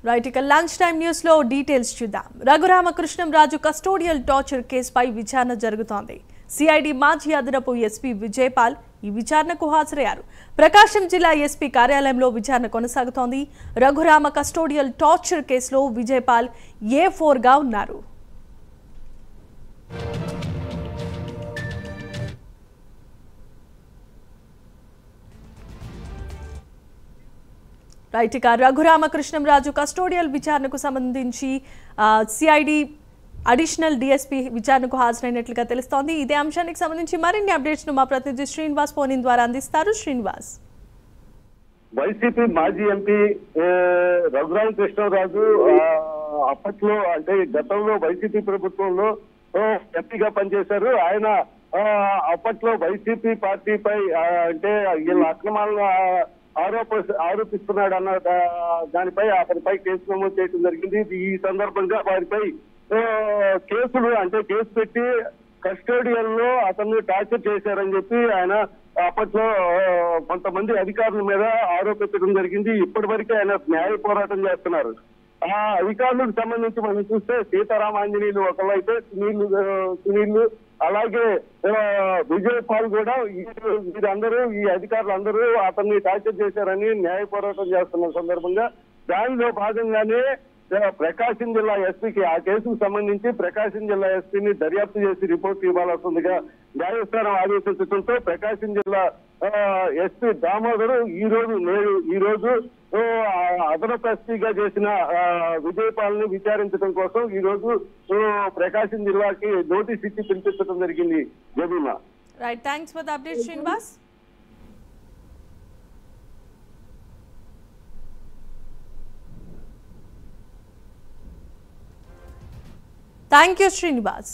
Right ఇక lunch time news లో details చూద్దాం. రఘురామకృష్ణంరాజు కస్టోడియల్ టార్చర్ కేసుపై విచారణ జరుగుతోంది. సిఐడి మాజీ అదనపు ఎస్పీ విజయపాల్ ఈ విచారణకు హాజరయ్యారు. ప్రకాశం జిల్లా ఎస్పీ కార్యాలయంలో విచారణ కొనసాగుతోంది. రఘురామ కస్టోడియల్ టార్చర్ కేసులో విజయపాల్ A4 గా ఉన్నారు. రైట్ ఇక రఘురామకృష్ణంరాజు కస్టోడియల్ విచారణకు సంబంధించి సిఐడి అడిషనల్ డిఎస్పీ విచారణకు హాజరైనట్లుగా తెలుస్తోంది. ఇదే అంశానికి సంబంధించి మరిన్ని అప్డేట్స్ ను మా ప్రతినిధి శ్రీనివాస్ ఫోన్ ఇన్ ద్వారా అందిస్తారు. శ్రీనివాస్, వైసీపీ మాజీ ఎంపీ రఘురామకృష్ణరాజు అప్పట్లో అంటే గతంలో వైసీపీ ప్రభుత్వంలో ఎంపీగా పనిచేశారు. ఆయన అప్పట్లో వైసీపీ పార్టీపై అంటే వీళ్ళ అక్రమాలను ఆరోపిస్తున్నాడు అన్న దానిపై అతనిపై కేసు నమోదు చేయడం జరిగింది. ఈ సందర్భంగా వారిపై కేసు పెట్టి కస్టోడియల్ లో అతన్ని టార్చర్ చేశారని చెప్పి ఆయన అప్పట్లో కొంతమంది అధికారుల మీద ఆరోపించడం జరిగింది. ఇప్పటి వరకు ఆయన న్యాయ పోరాటం చేస్తున్నారు. ఆ అధికారులకు సంబంధించి మనం చూస్తే సీతారామాంజనేయులు ఒకవైతే సునీళ్లు అలాగే విజయపాల్ కూడా వీరందరూ ఈ అధికారులు అందరూ అతన్ని టార్చర్ చేశారని న్యాయ పోరాటం చేస్తున్న సందర్భంగా దానిలో భాగంగానే ప్రకాశం జిల్లా ఎస్పీకి ఆ కేసుకు సంబంధించి ప్రకాశం జిల్లా ఎస్పీని దర్యాప్తు చేసి రిపోర్ట్ ఇవ్వాల్సిందిగా న్యాయస్థానం ఆదేశించడంతో ప్రకాశం జిల్లా ఎస్పీ దామోదర్ ఈ రోజు అదనపు ఎస్పీగా చేసిన విజయపాల్ ని విచారించడం కోసం ఈ రోజు ప్రకాశం జిల్లాకి నోటీస్ ఇచ్చి పిలిపించడం జరిగింది. జబీమా, right, thanks for the update Srinivas. Thank you, Srinivas.